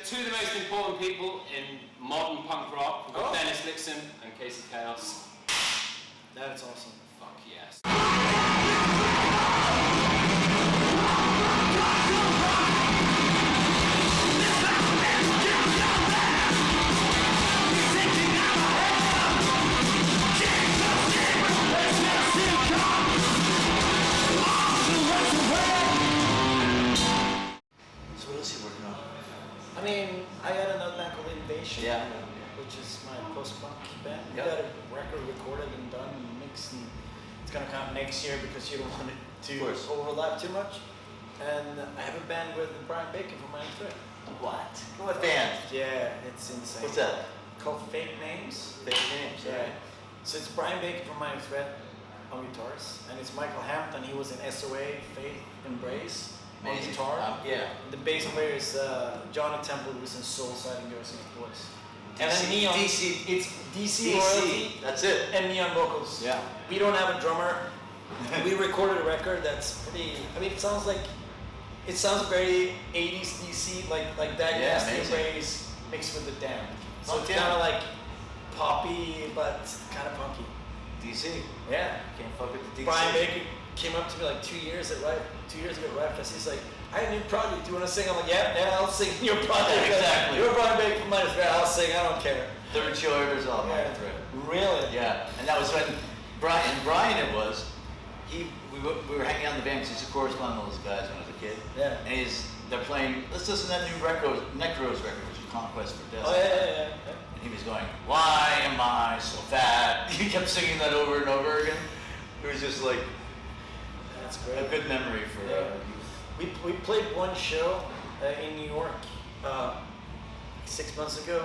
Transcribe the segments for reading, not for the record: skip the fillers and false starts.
two of the most important people in modern punk rock. We've got Dennis Lyxzén and Casey Chaos. That's awesome. Fuck yes. So what else are you working on? I mean, I got another band called Invasion, Yeah. which is my post-punk band. We Yep. got a record recorded and done and mixed, and it's gonna come out next year because you don't want it to overlap too much. And I have a band with Brian Bacon from Minor Threat. What? What band? Yeah, it's insane. What's that? Called Fake Names. Fake Names, Yeah. right? So it's Brian Bacon from Minor Threat on guitars, and it's Michael Hampton. He was in SOA, Faith, Embrace on Amazing. guitar. Yeah. The bass player is Johnny Temple, who was in Soul Side and Girls Next Boys. And then Neon. DC. It's DC royalty That's it. and Neon vocals. Yeah. We don't have a drummer. We recorded a record that's pretty. I mean, it sounds very 80s DC, like that. Yeah, Nasty amazing. Rays mixed with the Damned. So Oh, it's yeah. kind of like poppy, but kind of punky. DC. Yeah. Can't fuck with the DC. Brian Baker came up to me like 2 years ago at Rife Fest. He's like, I have a new project. Do you want to sing? I'm like, yeah, I'll sing in your project. Yeah, exactly. You're Brian Baker from Minor Threat. I'll sing. I don't care. Third show ever is all Yeah. Minor Threat. Really? Yeah, and that was when Brian it was. We were hanging out in the van because he's a correspondent with those guys when I was a kid. Yeah. And they're playing. Let's listen to that new Necros record, which is Conquest for Death. Oh yeah. And he was going, "Why am I so fat?" He kept singing that over and over again. It was just like That's a great. good memory for youth. We played one show in New York 6 months ago,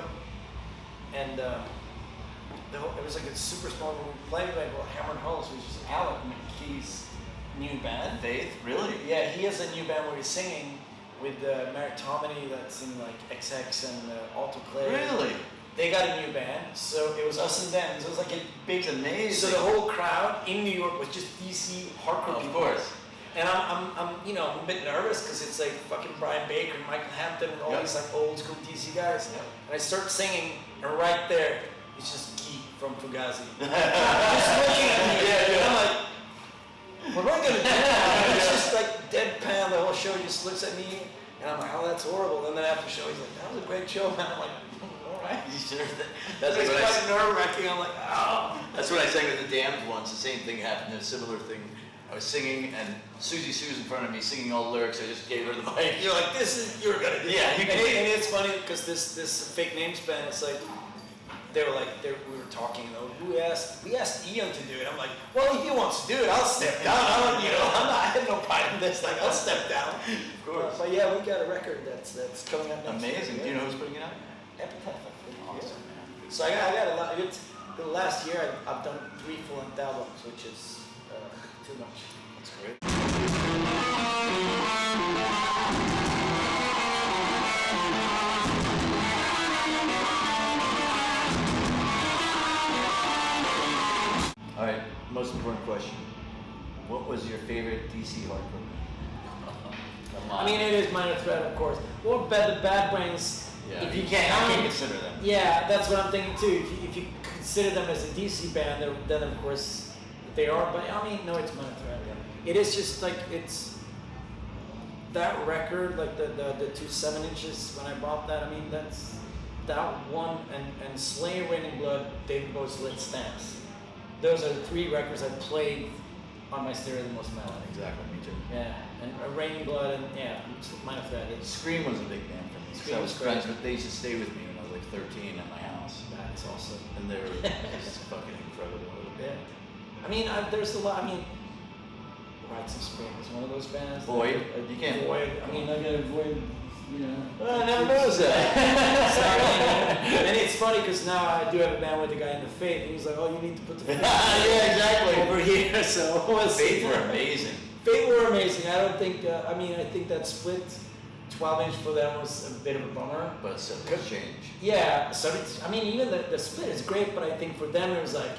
and it was like a super small room. We played like Hammered Hulls, which is Alec McKee's new band. Faith, really? Yeah, he has a new band where he's singing with Merritt Tomini that's in like XX and Autoclave. Really? They got a new band, so it was us and them. So it was like a big. It's amazing. So the whole crowd in New York was just DC hardcore Of people. course. And I'm I'm a bit nervous because it's like fucking Brian Baker and Michael Hampton and all Yep. these like old school DC guys. Yep. And I start singing, and right there, it's just Keith from Fugazi. Just looking at me. And I'm like, what am I gonna do now? And it's just like deadpan. The whole show just looks at me, and I'm like, oh, that's horrible. And then after the show, he's like, that was a great show, man. I'm like, all right. You sure? That's That's it's what I quite nerve-wracking. I'm like, oh. That's what I sang with the Damned once. The same thing happened. A similar thing. I was singing, and Susie Sue's in front of me singing all the lyrics. I just gave her the mic. You're like, you're gonna do. Yeah, And it's funny because this Fake Names band, it's like, we were talking, we asked Ian to do it. I'm like, well, if he wants to do it, I'll step down. I have no pride in this. Like, I'll step down. Of course. But yeah, we got a record that's coming out next Amazing. year. Do you know who's putting it out? Epitaph, I think. Awesome, Yeah. man. So I got a lot. The last year I've done 3 full-length albums, which is too much. That's great. All right, most important question. What was your favorite DC hardcore band? Come on. I mean, it is Minor Threat, of course. Or the Bad Brains. yeah, If you I can't count- consider them. Yeah, that's what I'm thinking too. If you consider them as a DC band, then of course they are. But I mean, no, it's Minor Threat. It is just like it's that record, like the 2 7-inches. When I bought that, I mean that's that one and Slayer, Rain and Blood, David Bowie's Let's Dance. Those are the 3 records I played on my stereo the most of my life. Exactly, me too. Yeah, and Rain and Blood and Minor Threat. It's Scream was a big band for me. Scream I was was great. friends with. They used to stay with me when I was like 13 at my house, that's awesome. and they were just fucking incredible. Yeah. I mean, there's a lot. I mean, Rights and Spring is one of those bands. Void. You can't- Void. I mean, I got Void. You know. I never noticed that. And it's funny because now I do have a band with a guy in the Faith, and he's like, "Oh, you need to put the Faith Yeah, exactly. over here." So we'll see. Faith were amazing. Faith were amazing. I don't think. I think that split 12-inch for them was a bit of a bummer. But subjects change. Yeah, so even the split is great, but I think for them it was like,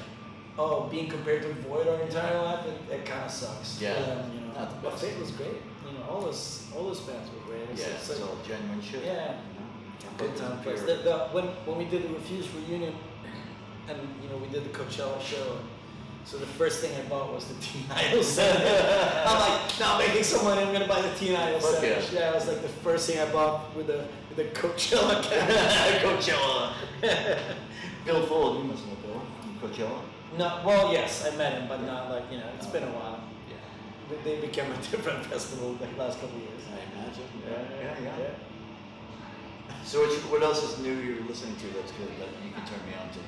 oh, being compared to Void our entire life, it kind of sucks. Yeah, For them, you know. not the But best. Fate was great. All those bands were great. Yeah, it's all genuine shit. Yeah. Good time place. When we did the Refuse reunion, and we did the Coachella show. So the first thing I bought was the Teen Idol set. I'm like, now I'm making some money. I'm gonna buy the Teen Idol set. Yeah, it was like the first thing I bought with the Coachella cap. Coachella. Bill Fold, you must know Bill from Coachella. No, well, yes, I met him, but not like it's been a while. Yeah. They became a different festival the last couple of years. I imagine. Yeah. So what else is new you're listening to that's good that you can turn me on to?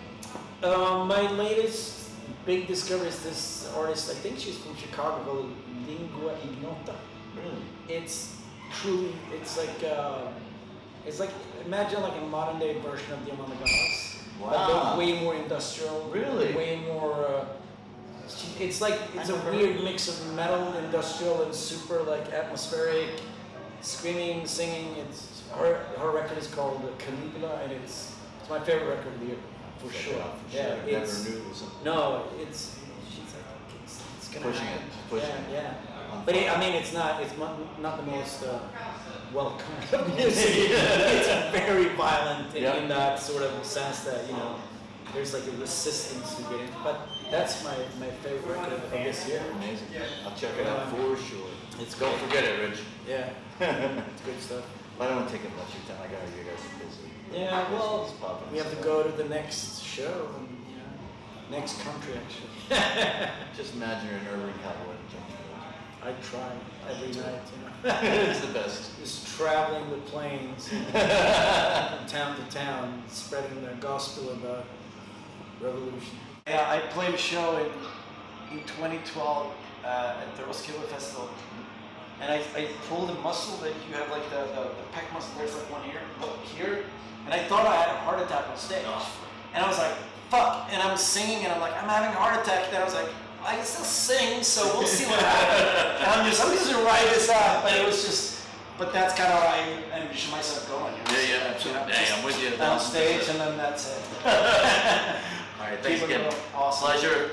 My latest big discovery is this artist. I think she's from Chicago, called Lingua Ignota. Really? It's like imagine like a modern day version of the Amanda Goss. Wow. But way more industrial. Really? Way more. It's a weird mix of metal, industrial, and super like atmospheric, screaming, singing. It's her record is called Caligula, and it's my favorite record of the year for sure. Yeah, never knew it was something. No, she's like it's gonna Pushing happen. it, pushing it. Yeah. But it's not the most welcome of music. It's very violent in that sort of sense that there's like a resistance to get into. But that's my favorite record of this year. Amazing. I'll check it out for sure. Don't forget it, Rich. Yeah, it's good stuff. I don't want to take up much of your time. I got you guys are busy. Yeah, well, we have to go to the next show and next country actually. Just imagine you're an urban cowboy in Jacksonville. I try every night, It's the best. Just traveling with planes from town to town, spreading the gospel about revolution. Yeah, I played a show in 2012 at the Roskilde Festival, and I pulled a muscle that you have like the pec muscle. There's like one here, and I thought I had a heart attack on stage, and I was like, fuck, and I'm singing, and I'm like, I'm having a heart attack, and I was like, I can still sing, so we'll see what happens. And I'm just gonna ride this out, but it was just, but that's kind of how I envision myself going. Absolutely. Hey, I'm with you. On stage, and then that's it. All right, thanks again. Awesome. Pleasure.